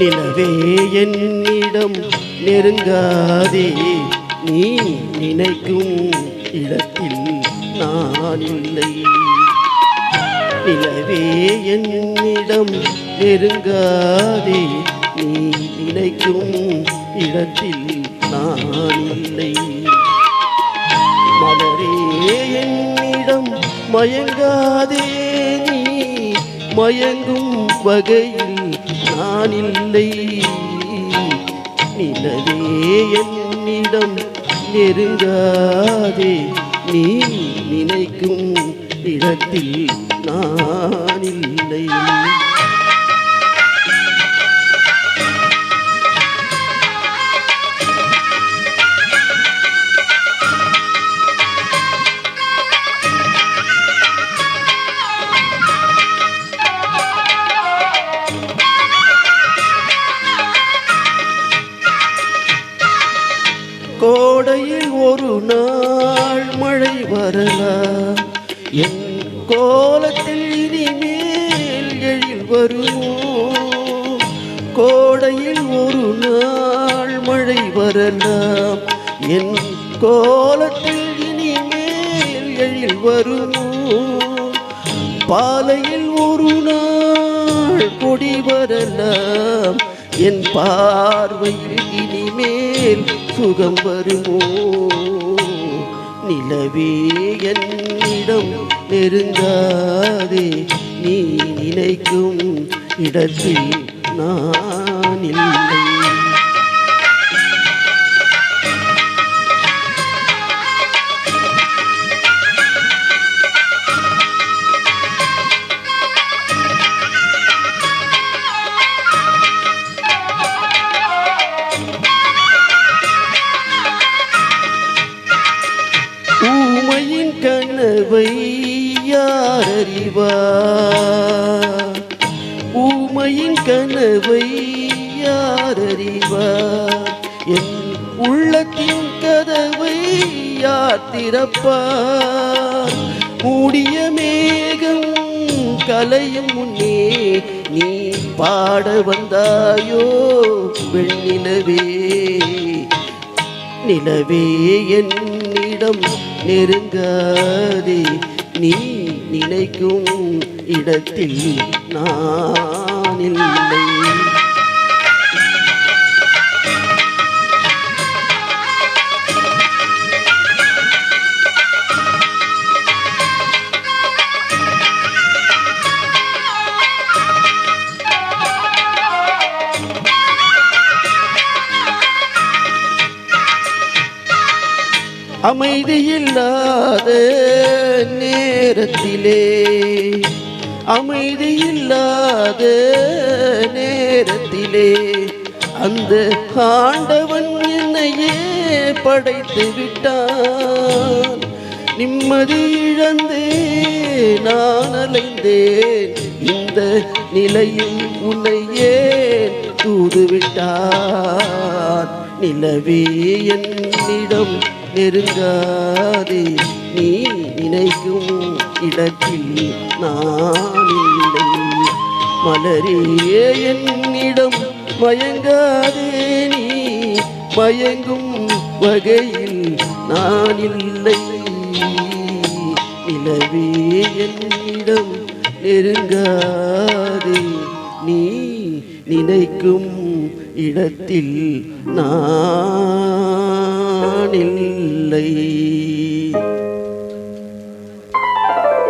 நிலவே என்னிடம் நெருங்காதே, நீ நினைக்கும் இடத்தில் நான் இல்லை. நிலவே என்னிடம் நெருங்காதே, நீ நினைக்கும் இடத்தில் நான் இல்லை. மலரே என்னிடம் மயங்காதே, நீ மயங்கும் வகையில் நான் இல்லை. நிலவே என்னிடம் நெருங்காதே, நீ நினைக்கும் இடத்தில் நான் இல்லை. கோடையில் ஒரு நாள் மழை வரலாம், என் கோலத்தில் இனிமேல் எழில் வருமோ. கோடையில் ஒரு நாள் மழை வரலாம், என் கோலத்தில் இனிமேல் எழில் வருமோ. பாலையில் ஒரு நாள் கொடி வரலாம், என் பார்வையில் இனிமேல் சுகம் வருமோ. நிலவே என்னிடம் நெருங்காதே, நீ நினைக்கும் இடத்தில் நான் இல்லை. ஊமையின் கனவை யார் அறிவார், ஊமையின் கனவை யார் அறிவார். என் உள்ளத்தின் கதவை யார் திறப்பார். மூடிய மேகம் கலையும் முன்னே நீ பாட வந்தாயோ வெண்ணிலவே. நிலவே என்னிடம் நெருங்காதே, நீ நினைக்கும் இடத்தில் நான் இல்லை. அமைதியில்லாத நேரத்திலே, அமைதியில்லாத நேரத்திலே அந்த ஆண்டவன் என்னையே படைத்து விட்டான். நிம்மதி இழந்தே நான் அலைந்தேன், இந்த நிலையில் உன்னையே தூதுவிட்டான். நிலவே என்னிடம் நெருங்காதே, நீ நினைக்கும் இடத்தில் நான் இல்லை. மலரே என்னிடம் மயங்காதே, நீ மயங்கும் வகையில் நான் இல்லை. நிலவே என்னிடம் நெருங்காதே, நீ நினைக்கும் இடத்தில் நான் இல்லை.